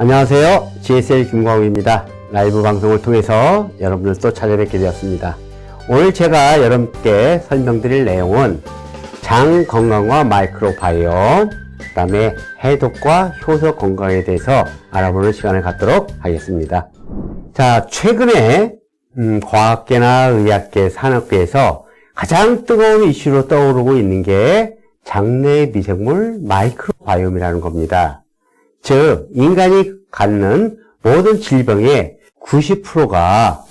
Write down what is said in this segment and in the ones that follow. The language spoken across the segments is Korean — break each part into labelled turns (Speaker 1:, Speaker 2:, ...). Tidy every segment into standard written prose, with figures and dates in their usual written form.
Speaker 1: 안녕하세요. GSL 김광우입니다. 라이브 방송을 통해서 여러분을 또 찾아뵙게 되었습니다. 오늘 제가 여러분께 설명드릴 내용은 장 건강과 마이크로바이옴, 그 다음에 해독과 효소 건강에 대해서 알아보는 시간을 갖도록 하겠습니다. 자, 최근에 과학계나 의학계, 산업계에서 가장 뜨거운 이슈로 떠오르고 있는 게 장내 미생물 마이크로바이옴이라는 겁니다. 즉, 인간이 갖는 모든 질병의 90%가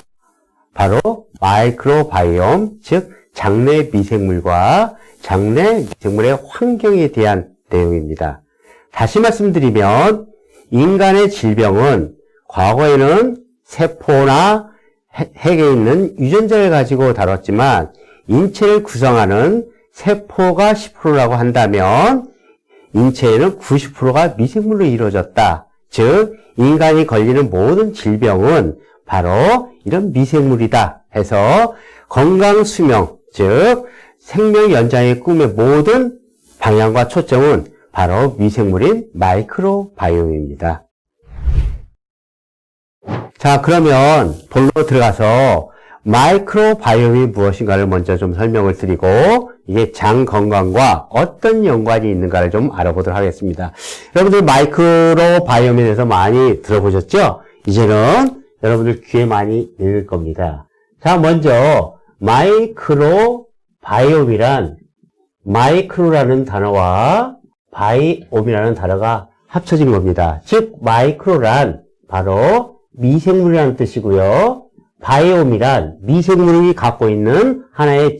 Speaker 1: 바로 마이크로바이옴, 즉 장내 미생물과 장내 미생물의 환경에 대한 내용입니다. 다시 말씀드리면 인간의 질병은 과거에는 세포나 핵에 있는 유전자를 가지고 다뤘지만 인체를 구성하는 세포가 10%라고 한다면 인체에는 90%가 미생물로 이루어졌다. 즉 인간이 걸리는 모든 질병은 바로 이런 미생물이다 해서 건강수명, 즉 생명 연장의 꿈의 모든 방향과 초점은 바로 미생물인 마이크로바이옴입니다. 자, 그러면 본론으로 들어가서 마이크로바이옴이 무엇인가를 먼저 좀 설명을 드리고 이게 장 건강과 어떤 연관이 있는가를 좀 알아보도록 하겠습니다. 여러분들 마이크로바이옴에 대해서 많이 들어보셨죠? 이제는 여러분들 귀에 많이 읽을 겁니다. 자, 먼저 마이크로바이옴이란 마이크로라는 단어와 바이옴이라는 단어가 합쳐진 겁니다. 즉 마이크로란 바로 미생물이라는 뜻이고요. 바이옴이란 미생물이 갖고 있는 하나의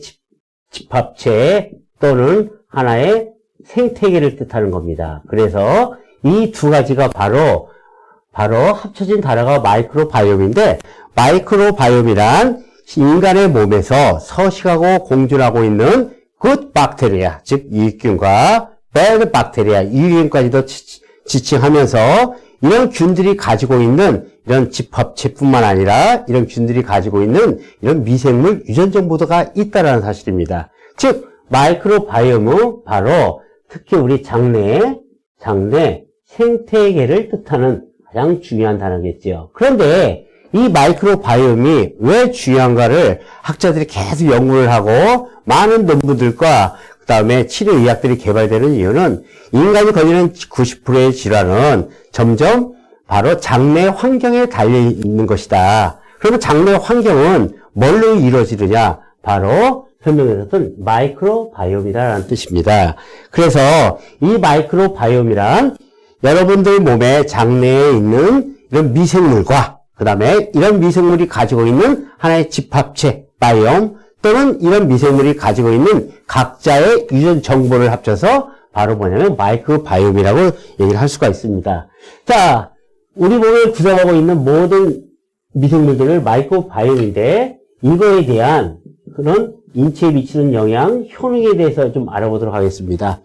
Speaker 1: 집합체 또는 하나의 생태계를 뜻하는 겁니다. 그래서 이 두 가지가 바로 합쳐진 단어가 마이크로바이옴인데, 마이크로바이옴이란 인간의 몸에서 서식하고 공존하고 있는 굿 박테리아, 즉 유익균과 배드 박테리아, 유익균까지도 지칭하면서 이런 균들이 가지고 있는 이런 집합체뿐만 아니라 이런 균들이 가지고 있는 이런 미생물 유전 정보가 있다는 사실입니다. 즉 마이크로바이옴은 바로 특히 우리 장내 생태계를 뜻하는 가장 중요한 단어겠죠. 그런데 이 마이크로바이옴이 왜 중요한가를 학자들이 계속 연구를 하고 많은 논문들과 그 다음에 치료의학들이 개발되는 이유는 인간이 걸리는 90%의 질환은 점점 바로 장내 환경에 달려있는 것이다. 그러면 장내 환경은 뭘로 이루어지느냐? 바로 설명드렸던 마이크로바이옴이라는 뜻입니다. 그래서 이 마이크로바이옴이란 여러분들 몸의 장내에 있는 이런 미생물과 그 다음에 이런 미생물이 가지고 있는 하나의 집합체, 바이옴, 또는 이런 미생물이 가지고 있는 각자의 유전 정보를 합쳐서 바로 뭐냐면 마이크로바이옴이라고 얘기를 할 수가 있습니다. 자, 우리 몸을 구성하고 있는 모든 미생물들을 마이크로바이옴인데 이거에 대한 그런 인체에 미치는 영향, 효능에 대해서 좀 알아보도록 하겠습니다.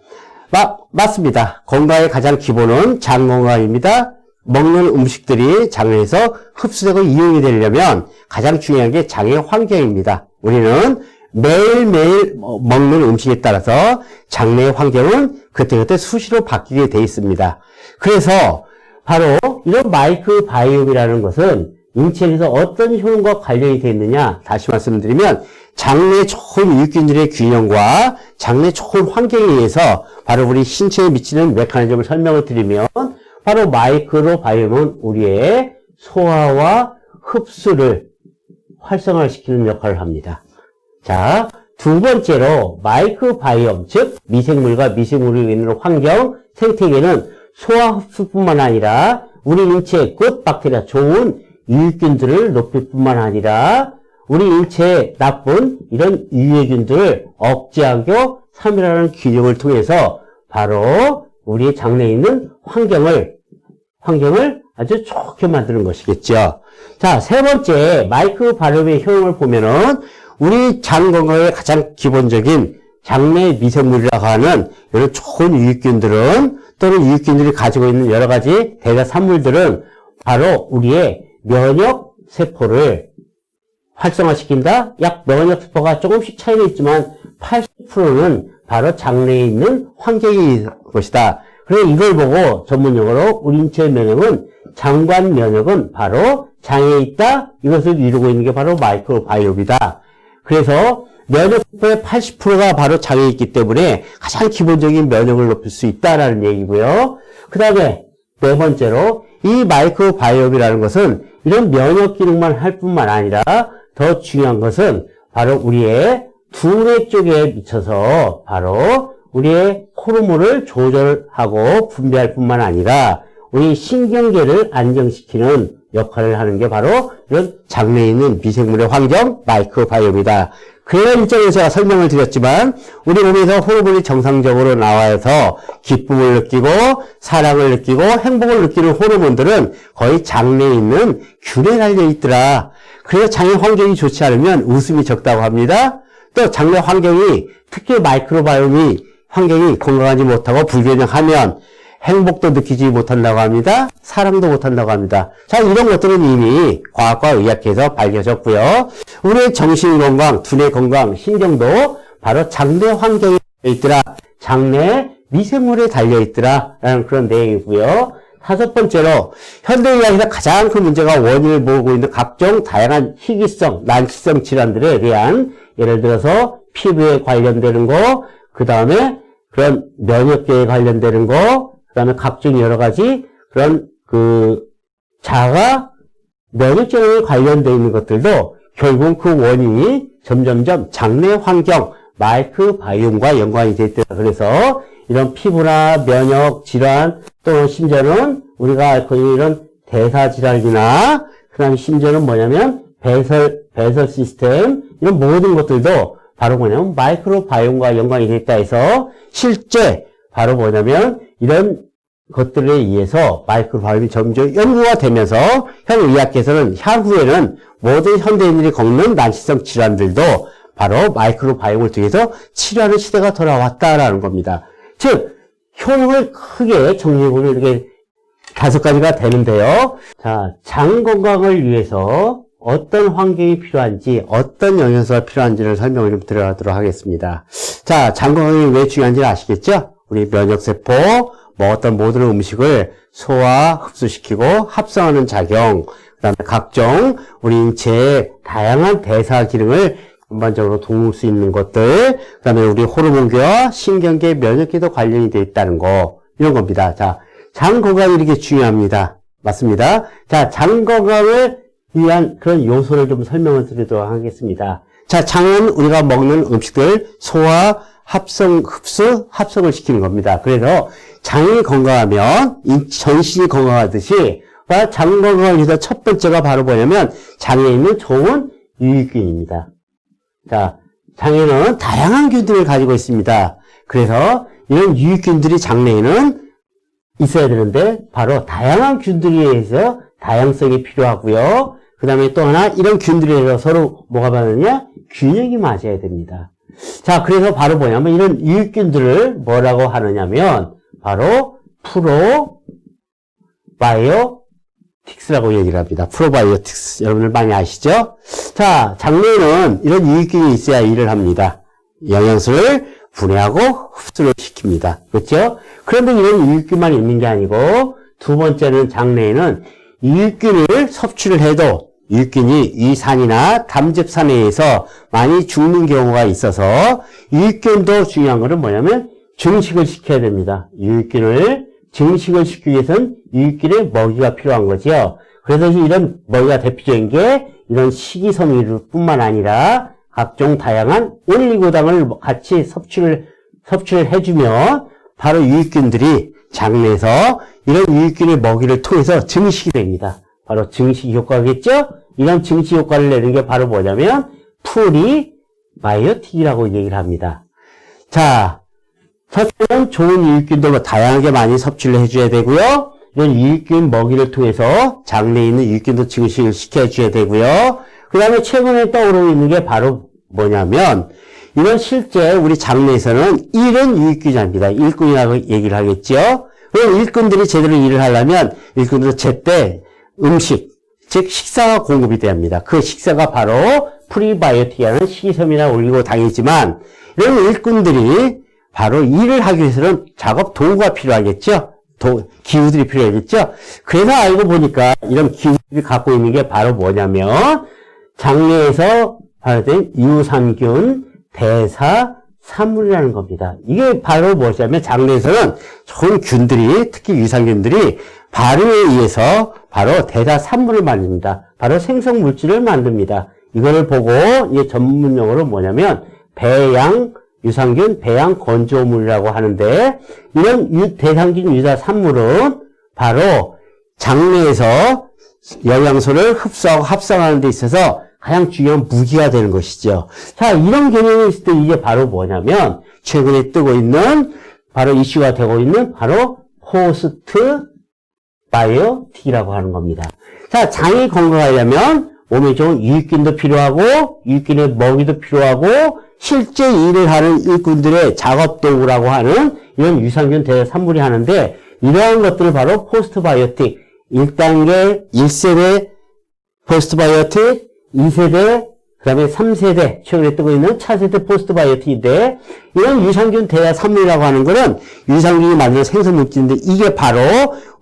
Speaker 1: 맞습니다. 건강의 가장 기본은 장 건강입니다. 먹는 음식들이 장내에서 흡수되고 이용이 되려면 가장 중요한 게 장의 환경입니다. 우리는 매일매일 먹는 음식에 따라서 장내의 환경은 그때그때 수시로 바뀌게 돼 있습니다. 그래서 바로 이런 마이크로바이옴이라는 것은 인체에서 어떤 효능과 관련이 되어 있느냐, 다시 말씀드리면 장내 좋은 유익균들의 균형과 장내 좋은 환경에 의해서 바로 우리 신체에 미치는 메커니즘을 설명을 드리면 바로 마이크로바이옴은 우리의 소화와 흡수를 활성화시키는 역할을 합니다. 자, 두 번째로 마이크로바이옴, 즉 미생물과 미생물이 있는 환경, 생태계는 소화 흡수뿐만 아니라 우리 인체의 굿 박테리아, 좋은 유익균들을 높일 뿐만 아니라 우리 인체에 나쁜 이런 유해균들을 억제하고 삼일하는 균형을 통해서 바로 우리 장내에 있는 환경을 아주 좋게 만드는 것이겠죠. 자, 세 번째 마이크로바이옴의 효능을 보면은 우리 장 건강의 가장 기본적인 장내 미생물이라고 하는 이런 좋은 유익균들은 또는 유익균들이 가지고 있는 여러 가지 대사 산물들은 바로 우리의 면역 세포를 활성화시킨다. 약 면역 세포가 조금씩 차이는 있지만 80%는 바로 장내에 있는 환경이 것이다. 그래 이걸 보고 전문용어로 우리 인체 면역은 장관 면역은 바로 장에 있다. 이것을 이루고 있는 게 바로 마이크로바이옴이다. 그래서 면역세포의 80%가 바로 장에 있기 때문에 가장 기본적인 면역을 높일 수 있다라는 얘기고요. 그 다음에 네 번째로 이 마이크로바이옴이라는 것은 이런 면역 기능만 할 뿐만 아니라 더 중요한 것은 바로 우리의 두뇌 쪽에 미쳐서 바로 우리의 호르몬을 조절하고 분비할 뿐만 아니라 우리 신경계를 안정시키는 역할을 하는 게 바로 이런 장내에 있는 미생물의 환경 마이크로바이옴이다. 그런 입장에서 제가 설명을 드렸지만 우리 몸에서 호르몬이 정상적으로 나와서 기쁨을 느끼고 사랑을 느끼고 행복을 느끼는 호르몬들은 거의 장내에 있는 균에 달려있더라. 그래서 장의 환경이 좋지 않으면 웃음이 적다고 합니다. 또 장내 환경이 특히 마이크로바이옴이 환경이 건강하지 못하고 불균형하면 행복도 느끼지 못한다고 합니다. 사랑도 못한다고 합니다. 자, 이런 것들은 이미 과학과 의학에서 밝혀졌고요. 우리의 정신건강, 두뇌 건강, 신경도 바로 장내 환경에 달려있더라. 장내 미생물에 달려있더라. 라는 그런 내용이고요. 다섯 번째로 현대의학에서 가장 큰 문제가 원인을 모으고 있는 각종 다양한 희귀성, 난치성 질환들에 대한 예를 들어서 피부에 관련되는 거, 그 다음에 그런 면역계에 관련되는 거, 그 다음에 각종 여러 가지 그런 자가 면역질환에 관련되어 있는 것들도 결국 그 원인이 점점점 장내 환경, 마이크로바이옴과 연관이 되어 있다. 그래서 이런 피부나 면역 질환, 또 심지어는 우리가 앓고 있는 이런 대사 질환이나, 그 다음에 심지어는 뭐냐면 배설 시스템, 이런 모든 것들도 바로 뭐냐면 마이크로바이옴과 연관이 되어 있다 해서 실제 바로 뭐냐면 이런 것들에 의해서 마이크로바이옴이 점점 연구가 되면서 현의학계에서는 향후에는 모든 현대인들이 겪는 난치성 질환들도 바로 마이크로바이옴을 통해서 치료하는 시대가 돌아왔다라는 겁니다. 즉 효능을 크게 정리해보면 이렇게 5가지가 되는데요. 자, 장 건강을 위해서 어떤 환경이 필요한지, 어떤 영양소가 필요한지를 설명을 좀 드리도록 하겠습니다. 자, 장 건강이 왜 중요한지는 아시겠죠? 우리 면역세포, 어떤 모든 음식을 소화, 흡수시키고 합성하는 작용, 그 다음에 각종 우리 인체의 다양한 대사 기능을 전반적으로 도울 수 있는 것들, 그 다음에 우리 호르몬계와 신경계, 면역계도 관련이 되어 있다는 거, 이런 겁니다. 자, 장 건강이 이렇게 중요합니다. 맞습니다. 자, 장 건강을 위한 그런 요소를 좀 설명을 드리도록 하겠습니다. 자, 장은 우리가 먹는 음식들 소화, 합성, 흡수, 합성을 시키는 겁니다. 그래서 장이 건강하면 전신이 건강하듯이 장 건강을 위해서 첫 번째가 바로 뭐냐면 장에 있는 좋은 유익균입니다. 자, 장에는 다양한 균들을 가지고 있습니다. 그래서 이런 유익균들이 장내에는 있어야 되는데 바로 다양한 균들에 의해서 다양성이 필요하고요. 그 다음에 또 하나 이런 균들에 의해서 서로 뭐가 맞느냐? 균형이 맞아야 됩니다. 자, 그래서 바로 뭐냐면 이런 유익균들을 뭐라고 하느냐면 바로 프로바이오틱스라고 얘기를 합니다. 프로바이오틱스. 여러분들 많이 아시죠? 자, 장내에는 이런 유익균이 있어야 일을 합니다. 영양소를 분해하고 흡수를 시킵니다. 그렇죠? 그런데 이런 유익균만 있는 게 아니고 두 번째는 장내에는 유익균을 섭취를 해도 유익균이 위산이나 담즙산에 의해서 많이 죽는 경우가 있어서 유익균도 중요한 거는 뭐냐면 증식을 시켜야 됩니다. 유익균을 증식을 시키기 위해서는 유익균의 먹이가 필요한 거죠. 그래서 이런 먹이가 대표적인 게 이런 식이섬유 뿐만 아니라 각종 다양한 올리고당을 같이 섭취를 해주면 바로 유익균들이 장내에서 이런 유익균의 먹이를 통해서 증식이 됩니다. 바로 증식 효과겠죠? 이런 증식 효과를 내는 게 바로 뭐냐면 프리바이오틱이라고 얘기를 합니다. 자, 첫째는 좋은 유익균들로 다양하게 많이 섭취를 해줘야 되고요. 이런 유익균 먹이를 통해서 장내에 있는 유익균도 증식을 시켜줘야 되고요. 그 다음에 최근에 떠오르고 있는 게 바로 뭐냐면 이런 실제 우리 장내에서는 일은 유익균입니다. 일꾼이라고 얘기를 하겠죠. 그럼 일꾼들이 제대로 일을 하려면 일꾼들은 제때 음식, 즉 식사가 공급이 돼야 합니다. 그 식사가 바로 프리바이오틱이라는 식이섬유나 올리고당이지만 이런 일꾼들이 바로 일을 하기 위해서는 작업 도구가 필요하겠죠? 기구들이 필요하겠죠? 그래서 알고 보니까 이런 기구들이 갖고 있는 게 바로 뭐냐면 장내에서 발효된 유산균, 대사, 산물이라는 겁니다. 이게 바로 무엇이냐면 장내에서는 좋은 균들이, 특히 유산균들이 발효에 의해서 바로 대사 산물을 만듭니다. 바로 생성 물질을 만듭니다. 이거를 보고 이게 전문용어로 뭐냐면 배양 유산균, 배양 건조물이라고 하는데, 이런 대상균 유사 산물은 바로 장내에서 영양소를 흡수하고 합성하는 데 있어서 가장 중요한 무기가 되는 것이죠. 자, 이런 개념이 있을 때 이게 바로 뭐냐면 최근에 뜨고 있는 바로 이슈가 되고 있는 바로 포스트 바이오틱이라고 하는 겁니다. 자, 장이 건강하려면 몸에 좋은 유익균도 필요하고 유익균의 먹이도 필요하고 실제 일을 하는 일꾼들의 작업 도구라고 하는 이런 유산균 대산물이 하는데, 이러한 것들을 바로 포스트 바이오틱 1단계 1세대 포스트 바이오틱, 2세대, 그 다음에 3세대, 최근에 뜨고 있는 차세대 포스트 바이오틱인데, 이런 유산균 대산물이라고 하는 것은 유산균이 만드는 생성 물질인데, 이게 바로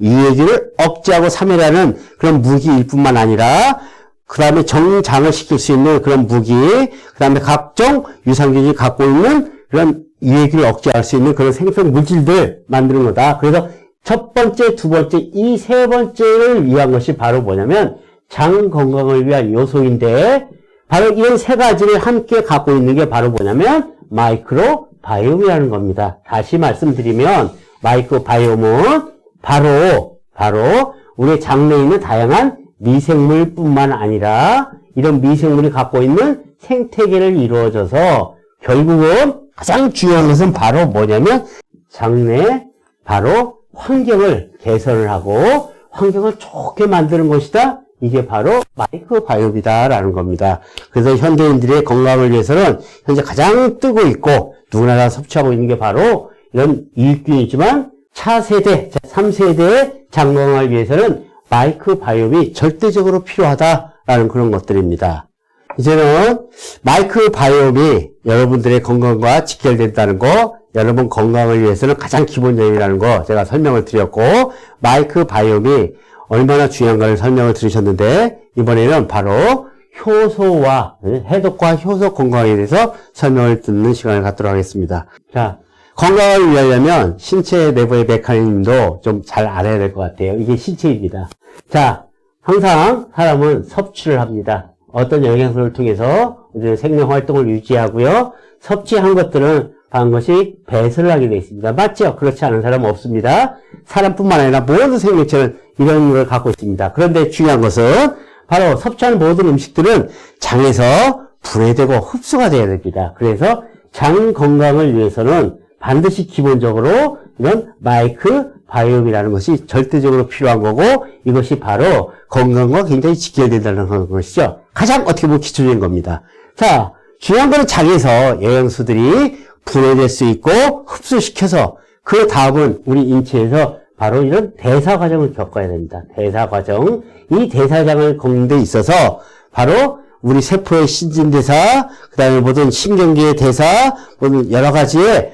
Speaker 1: 유해균을 억제하고 사멸하는 그런 무기일 뿐만 아니라 그 다음에 정장을 시킬 수 있는 그런 무기, 그 다음에 각종 유산균이 갖고 있는 그런 유해균을 억제할 수 있는 그런 생성 물질들 만드는 거다. 그래서 첫 번째, 두 번째, 이 세 번째를 위한 것이 바로 뭐냐면 장 건강을 위한 요소인데, 바로 이런 세 가지를 함께 갖고 있는 게 바로 뭐냐면 마이크로바이옴이라는 겁니다. 다시 말씀드리면 마이크로바이옴은 바로 우리 장내에 있는 다양한 미생물뿐만 아니라 이런 미생물이 갖고 있는 생태계를 이루어져서 결국은 가장 중요한 것은 바로 뭐냐면 장내 바로 환경을 개선을 하고 환경을 좋게 만드는 것이다. 이게 바로 마이크로바이옴이다라는 겁니다. 그래서 현대인들의 건강을 위해서는 현재 가장 뜨고 있고 누구나 다 섭취하고 있는 게 바로 이런 유익균이지만 차세대, 3세대의 장 건강을 위해서는 마이크로바이옴이 절대적으로 필요하다라는 그런 것들입니다. 이제는 마이크로바이옴이 여러분들의 건강과 직결된다는 거, 여러분 건강을 위해서는 가장 기본적이라는 거 제가 설명을 드렸고, 마이크로바이옴이 얼마나 중요한가를 설명을 들으셨는데, 이번에는 바로 효소와 해독과 효소 건강에 대해서 설명을 듣는 시간을 갖도록 하겠습니다. 자, 건강을 위하려면 신체 내부의 메커니즘도 좀 잘 알아야 될 것 같아요. 이게 신체입니다. 자, 항상 사람은 섭취를 합니다. 어떤 영양소를 통해서 생명 활동을 유지하고요. 섭취한 것들은 반드시 배설을 하게 되어 있습니다. 맞죠? 그렇지 않은 사람은 없습니다. 사람뿐만 아니라 모든 생명체는 이런 걸 갖고 있습니다. 그런데 중요한 것은 바로 섭취하는 모든 음식들은 장에서 분해되고 흡수가 돼야 됩니다. 그래서 장 건강을 위해서는 반드시 기본적으로 이런 마이크로바이옴이라는 것이 절대적으로 필요한 거고, 이것이 바로 건강과 굉장히 직결된다는 것이죠. 가장 어떻게 보면 기초적인 겁니다. 자, 중요한 거는 장에서 영양소들이 분해될 수 있고 흡수시켜서 그 다음은 우리 인체에서 바로 이런 대사 과정을 겪어야 됩니다. 대사 과정. 이 대사장을 겪는 데 있어서 바로 우리 세포의 신진대사, 그 다음에 모든 신경계의 대사, 모든 여러 가지의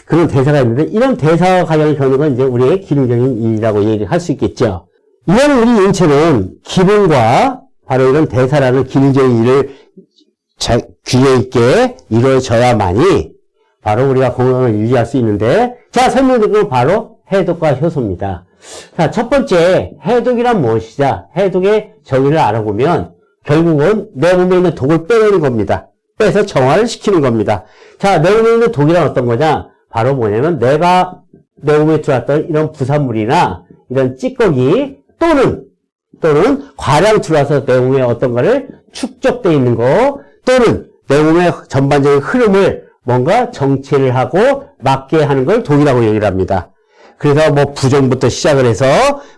Speaker 1: 그런 대사가 있는데, 이런 대사 과정을 겪는 건 이제 우리의 기능적인 일이라고 얘기할 수 있겠죠. 이런 우리 인체는 기능과 바로 이런 대사라는 기능적인 일을 균형 있게 이루어져야만이 바로 우리가 건강을 유지할 수 있는데, 자, 설명드린 건 바로 해독과 효소입니다. 자, 첫 번째, 해독이란 무엇이냐? 해독의 정의를 알아보면 결국은 내 몸에 있는 독을 빼내는 겁니다. 빼서 정화를 시키는 겁니다. 자, 내 몸에 있는 독이란 어떤 거냐? 바로 뭐냐면 내가 내 몸에 들어왔던 이런 부산물이나 이런 찌꺼기 또는 과량 들어와서 내 몸에 어떤 거를 축적되어 있는 거, 또는 내 몸의 전반적인 흐름을 뭔가 정체를 하고 막게 하는 걸 독이라고 얘기를 합니다. 그래서 뭐 부종부터 시작을 해서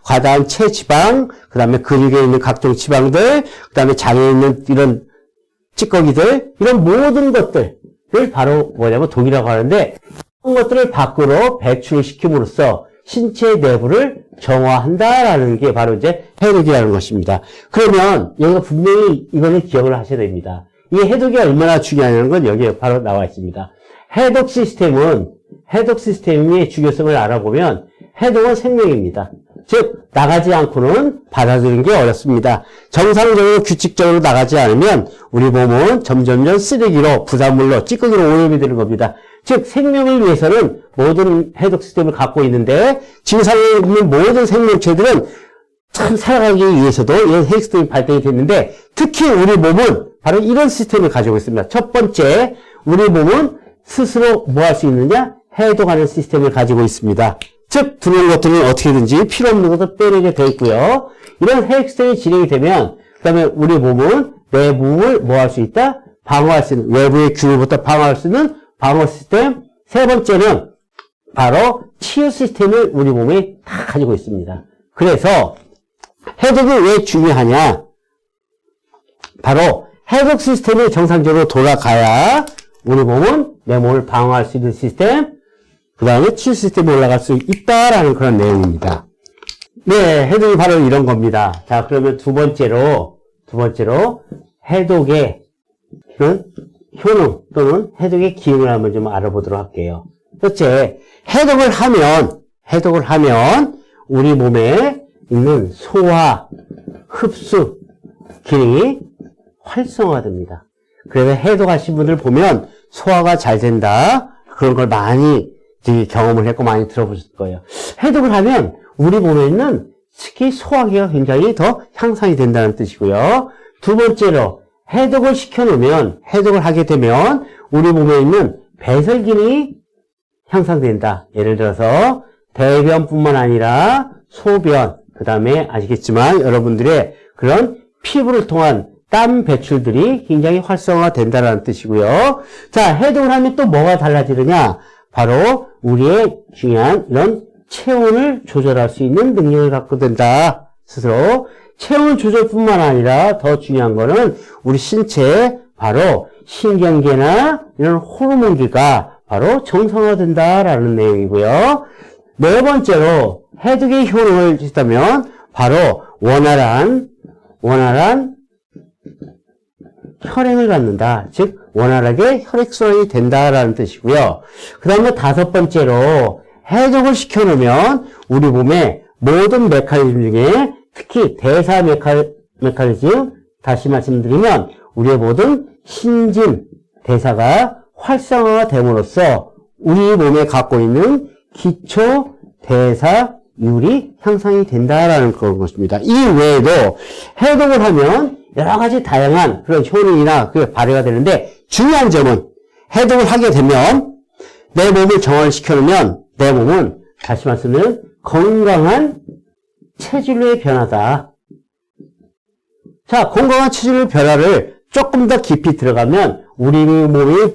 Speaker 1: 과다한 체지방, 그 다음에 근육에 있는 각종 지방들, 그 다음에 장에 있는 이런 찌꺼기들, 이런 모든 것들을 바로 뭐냐면 독이라고 하는데, 이런 것들을 밖으로 배출을 시킴으로써 신체 내부를 정화한다라는 게 바로 이제 해독이라는 것입니다. 그러면 여기서 분명히 이거는 기억을 하셔야 됩니다. 이 해독이 얼마나 중요하냐는 건 여기에 바로 나와 있습니다. 해독 시스템은 해독 시스템의 중요성을 알아보면 해독은 생명입니다. 즉 나가지 않고는 받아들이는 게 어렵습니다. 정상적으로 규칙적으로 나가지 않으면 우리 몸은 점점점 쓰레기로 부산물로 찌꺼기로 오염이 되는 겁니다. 즉 생명을 위해서는 모든 해독 시스템을 갖고 있는데 지구상에 있는 모든 생명체들은 참 살아가기 위해서도 이런 해독 시스템이 발달이 됐는데 특히 우리 몸은 바로 이런 시스템을 가지고 있습니다. 첫 번째, 우리 몸은 스스로 뭐 할 수 있느냐? 해독하는 시스템을 가지고 있습니다. 즉 들어온 것들은 어떻게든지 필요 없는 것을 빼내게 되어 있고요. 이런 해독 시스템이 진행이 되면 그 다음에 우리 몸은 내부를 뭐 할 수 있다? 방어할 수 있는, 외부의 균으로부터 방어할 수 있는 방어 시스템. 세 번째는 바로 치유 시스템을 우리 몸에 다 가지고 있습니다. 그래서 해독이 왜 중요하냐? 바로 해독 시스템이 정상적으로 돌아가야 우리 몸은 내 몸을 방어할 수 있는 시스템, 그 다음에 치유 시스템이 올라갈 수 있다라는 그런 내용입니다. 네, 해독이 바로 이런 겁니다. 자, 그러면 두 번째로 해독의 그런 효능 또는 해독의 기능을 한번 좀 알아보도록 할게요. 첫째, 해독을 하면 우리 몸에 있는 소화, 흡수 기능이 활성화됩니다. 그래서 해독하신 분들 보면 소화가 잘 된다. 그런 걸 많이 경험을 했고 많이 들어보셨을 거예요. 해독을 하면 우리 몸에 있는 특히 소화기가 굉장히 더 향상이 된다는 뜻이고요. 두 번째로 해독을 해독을 하게 되면 우리 몸에 있는 배설 기능이 향상된다. 예를 들어서 대변뿐만 아니라 소변, 그 다음에 아시겠지만 여러분들의 그런 피부를 통한 땀 배출들이 굉장히 활성화된다는 뜻이고요. 자, 해독을 하면 또 뭐가 달라지느냐? 바로 우리의 중요한 이런 체온을 조절할 수 있는 능력을 갖고 된다. 스스로 체온 조절뿐만 아니라 더 중요한 거는 우리 신체에 바로 신경계나 이런 호르몬계가 바로 정상화된다라는 내용이고요. 네 번째로 해독의 효능을 주다면 바로 원활한 혈행을 갖는다. 즉 원활하게 혈액순환이 된다라는 뜻이고요. 그 다음에 다섯 번째로 해독을 시켜놓으면 우리 몸의 모든 메커니즘 중에 특히 대사 메커니즘, 다시 말씀드리면 우리의 모든 신진 대사가 활성화가 됨으로써 우리 몸에 갖고 있는 기초 대사율이 향상이 된다라는 그런 것입니다. 이 외에도 해독을 하면 여러 가지 다양한 그런 효능이나 그게 발휘가 되는데 중요한 점은 해독을 하게 되면 내 몸을 정화시켜놓으면 내 몸은 다시 말씀드리면 건강한 체질로의 변화다. 자, 건강한 체질로의 변화를 조금 더 깊이 들어가면 우리 몸이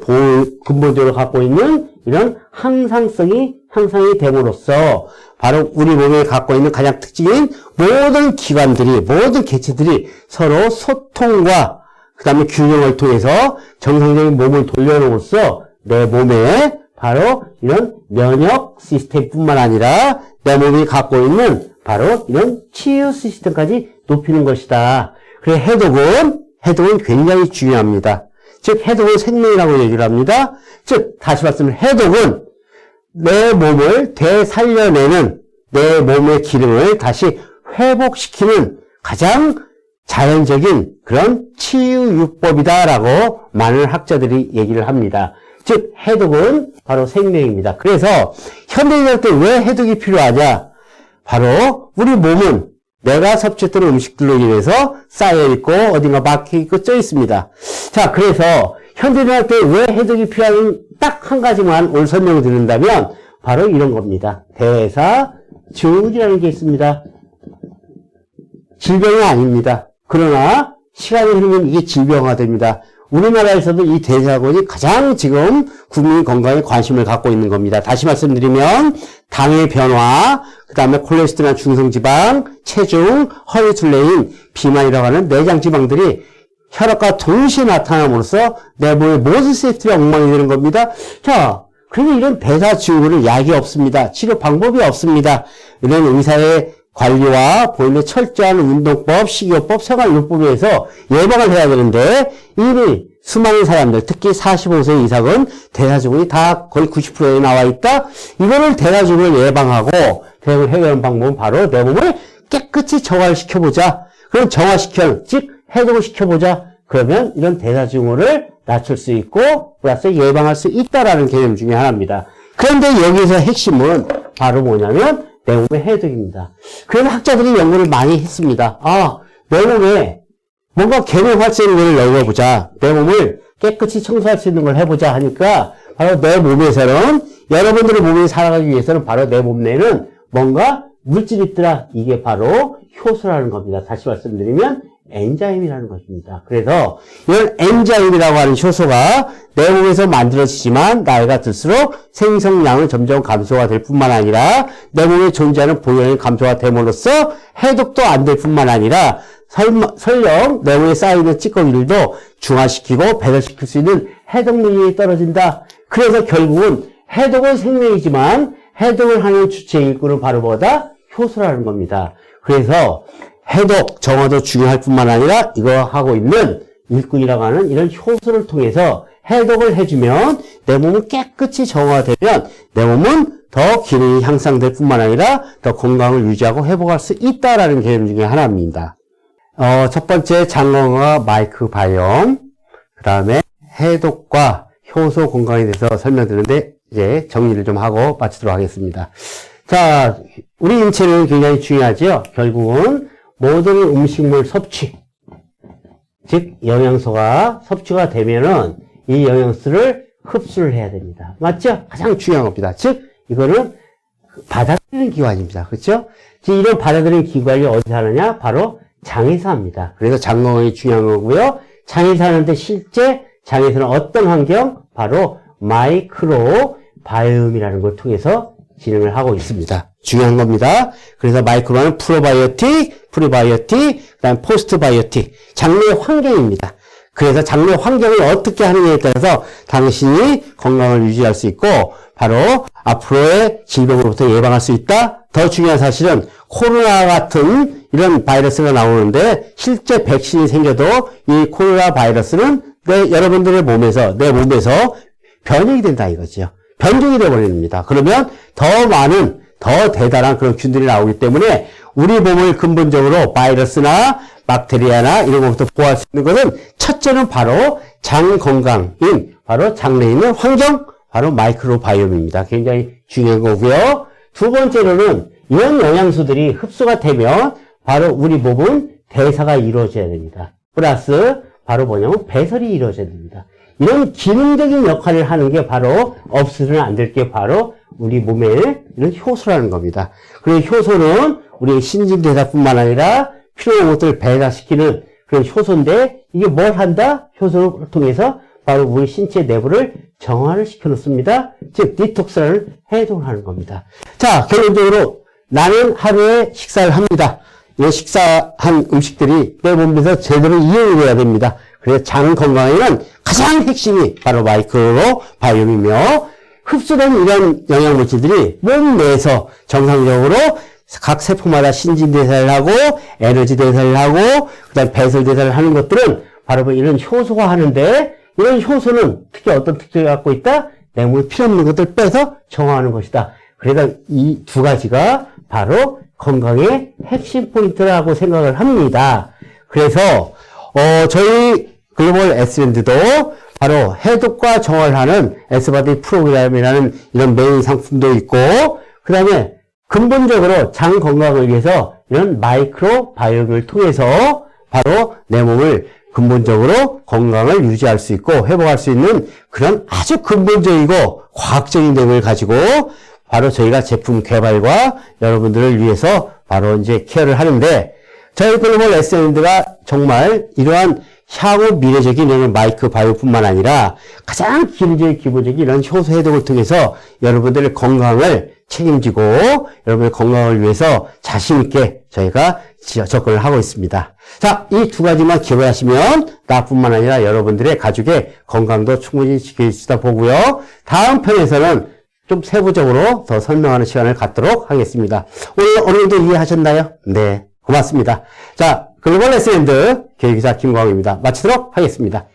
Speaker 1: 근본적으로 갖고 있는 이런 항상성이 향상이 됨으로써 바로 우리 몸에 갖고 있는 가장 특징인 모든 기관들이, 모든 개체들이 서로 소통과 그 다음에 균형을 통해서 정상적인 몸을 돌려놓음으로써 내 몸에 바로 이런 면역 시스템뿐만 아니라 내 몸이 갖고 있는 바로 이런 치유 시스템까지 높이는 것이다. 그래서 해독은 굉장히 중요합니다. 즉 해독은 생명이라고 얘기를 합니다. 즉 다시 말씀을 해독은 내 몸을 되살려내는 내 몸의 기능을 다시 회복시키는 가장 자연적인 그런 치유요법이다라고 많은 학자들이 얘기를 합니다. 즉 해독은 바로 생명입니다. 그래서 현대인한테 왜 해독이 필요하냐? 바로 우리 몸은 내가 섭취했던 음식들로 인해서 쌓여있고 어딘가 막혀있고 쪄있습니다. 자, 그래서 현대인한테 왜 해독이 필요한 딱 한 가지만 오늘 설명을 드린다면 바로 이런 겁니다. 대사증후군이라는 게 있습니다. 질병이 아닙니다. 그러나 시간이 흐르면 이게 질병화 됩니다. 우리나라에서도 이 대사증후군이 가장 지금 국민 건강에 관심을 갖고 있는 겁니다. 다시 말씀드리면 당의 변화, 그 다음에 콜레스테롤, 중성지방, 체중, 허리둘레인, 비만이라고 하는 내장지방들이 혈압과 동시에 나타남으로써 내 몸의 모든 시스템이 엉망이 되는 겁니다. 자, 그런데 이런 대사증후군은 약이 없습니다. 치료 방법이 없습니다. 이런 의사의 관리와 본인의 철저한 운동법, 식이요법, 생활요법에서 예방을 해야 되는데 이미 수많은 사람들, 특히 45세 이상은 대사증후군이 다 거의 90%에 나와 있다. 이거를 대사증후군을 예방하고 대응을 해결하는 방법은 바로 내 몸을 깨끗이 정화를 시켜보자. 그럼 정화시켜, 즉 해독을 시켜보자. 그러면 이런 대사증후를 낮출 수 있고 플러스 예방할 수 있다라는 개념 중에 하나입니다. 그런데 여기서 핵심은 바로 뭐냐면 내 몸의 해독입니다. 그래서 학자들이 연구를 많이 했습니다. 내 몸에 뭔가 개념 할 수 있는 걸 넣어보자. 내 몸을 깨끗이 청소할 수 있는 걸 해보자 하니까 바로 내 몸에서는 여러분들의 몸이 살아가기 위해서는 바로 내 몸 내에는 뭔가 물질이 있더라. 이게 바로 효소라는 겁니다. 다시 말씀드리면 엔자임이라는 것입니다. 그래서 이런 엔자임이라고 하는 효소가 내 몸에서 만들어지지만 나이가 들수록 생성량은 점점 감소가 될 뿐만 아니라 내 몸에 존재하는 보혈이 감소가 됨으로써 해독도 안 될 뿐만 아니라 설령 내 몸에 쌓이는 찌꺼기들도 중화시키고 배설시킬 수 있는 해독 능력이 떨어진다. 그래서 결국은 해독은 생명이지만 해독을 하는 주체 일꾼은 바로 뭐다? 효소라는 겁니다. 그래서 해독, 정화도 중요할 뿐만 아니라 이거 하고 있는 일꾼이라고 하는 이런 효소를 통해서 해독을 해주면 내 몸은 깨끗이 정화되면 내 몸은 더 기능이 향상될 뿐만 아니라 더 건강을 유지하고 회복할 수 있다라는 개념 중에 하나입니다. 첫 번째 장건강과 마이크로바이옴, 그 다음에 해독과 효소 건강에 대해서 설명드리는데 이제 정리를 좀 하고 마치도록 하겠습니다. 자, 우리 인체는 굉장히 중요하죠. 결국은 모든 음식물 섭취, 즉 영양소가 섭취가 되면은 이 영양소를 흡수를 해야 됩니다. 맞죠? 가장 중요한 겁니다. 즉 이거는 받아들이는 기관입니다. 그렇죠? 즉 이런 받아들이는 기관이 어디서 하느냐? 바로 장에서 합니다. 그래서 장 건강이 중요한 거고요. 장에서 하는데 실제 장에서는 어떤 환경? 바로 마이크로 바이옴이라는 걸 통해서 진행을 하고 있습니다. 중요한 겁니다. 그래서 마이크로는 프로바이오틱, 프리바이오틱, 그다음 포스트바이오틱, 장내 환경입니다. 그래서 장내 환경을 어떻게 하느냐에 따라서 당신이 건강을 유지할 수 있고 바로 앞으로의 질병으로부터 예방할 수 있다. 더 중요한 사실은 코로나 같은 이런 바이러스가 나오는데 실제 백신이 생겨도 이 코로나 바이러스는 여러분들의 몸에서 내 몸에서 변형이 된다 이거죠. 변종이 되어버립니다. 그러면 더 많은 더 대단한 그런 균들이 나오기 때문에 우리 몸을 근본적으로 바이러스나 박테리아나 이런 것부터 보호할 수 있는 것은 첫째는 바로 장 건강인 바로 장내에 있는 환경, 바로 마이크로바이옴입니다. 굉장히 중요한 거고요. 두 번째로는 이런 영양소들이 흡수가 되면 바로 우리 몸은 대사가 이루어져야 됩니다. 플러스 바로 뭐냐면 배설이 이루어져야 됩니다. 이런 기능적인 역할을 하는 게 바로 없으면 안 될 게 바로 우리 몸에 이런 효소라는 겁니다. 그리고 효소는 우리 신진대사뿐만 아니라 필요한 것들을 배달시키는 그런 효소인데 이게 뭘 한다? 효소를 통해서 바로 우리 신체 내부를 정화를 시켜놓습니다. 즉 디톡스라는 해독을 하는 겁니다. 자, 결론적으로 나는 하루에 식사를 합니다. 이 식사한 음식들이 내 몸에서 제대로 이용이 돼야 됩니다. 그래서 장 건강에는 가장 핵심이 바로 마이크로바이옴이며 흡수된 이런 영양물질들이 몸 내에서 정상적으로 각 세포마다 신진대사를 하고 에너지 대사를 하고 그다음 배설 대사를 하는 것들은 바로 이런 효소가 하는데 이런 효소는 특히 어떤 특징을 갖고 있다? 내 몸에 필요 없는 것들 빼서 정화하는 것이다. 그래서 이 두 가지가 바로 건강의 핵심 포인트라고 생각을 합니다. 그래서 저희 글로벌 S밴드도 바로 해독과 정화를 하는 S바디 프로그램이라는 이런 메인 상품도 있고 그 다음에 근본적으로 장 건강을 위해서 이런 마이크로 바이옴을 통해서 바로 내 몸을 근본적으로 건강을 유지할 수 있고 회복할 수 있는 그런 아주 근본적이고 과학적인 내용을 가지고 바로 저희가 제품 개발과 여러분들을 위해서 바로 이제 케어를 하는데 저희 글로벌 S밴드가 정말 이러한 향후 미래적인 이런 마이크로바이옴뿐만 아니라 가장 기본적인 이런 효소 해독을 통해서 여러분들의 건강을 책임지고 여러분의 건강을 위해서 자신있게 저희가 접근을 하고 있습니다. 자, 이 두 가지만 기억하시면 나뿐만 아니라 여러분들의 가족의 건강도 충분히 지킬 수 있다 보고요. 다음 편에서는 좀 세부적으로 더 설명하는 시간을 갖도록 하겠습니다. 오늘 어느 정도 이해하셨나요? 네, 고맙습니다. 자, 글로벌 레슨핸드 교육기사 김광호입니다. 마치도록 하겠습니다.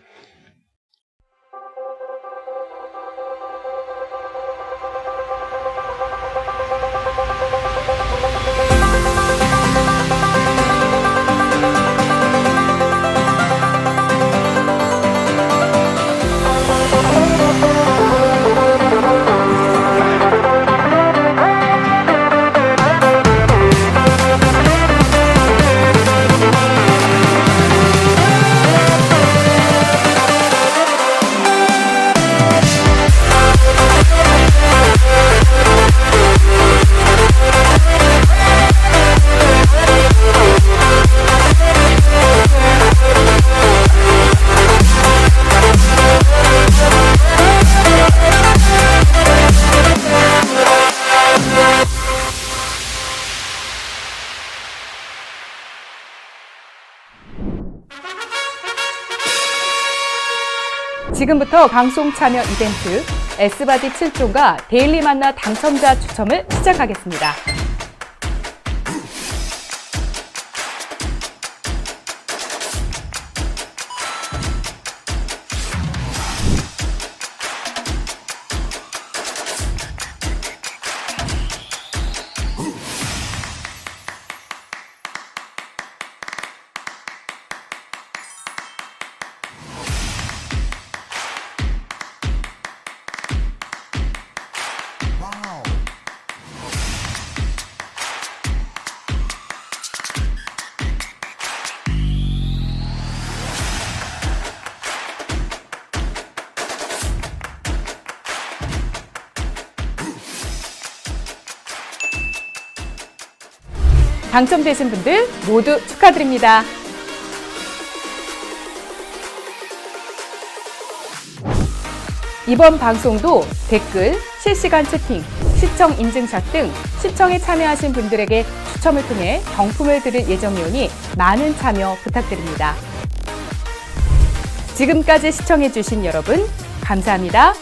Speaker 2: 지금부터 방송 참여 이벤트 S바디 7종과 데일리 만나 당첨자 추첨을 시작하겠습니다. 당첨되신 분들 모두 축하드립니다. 이번 방송도 댓글, 실시간 채팅, 시청 인증샷 등 시청에 참여하신 분들에게 추첨을 통해 경품을 드릴 예정이오니 많은 참여 부탁드립니다. 지금까지 시청해주신 여러분 감사합니다.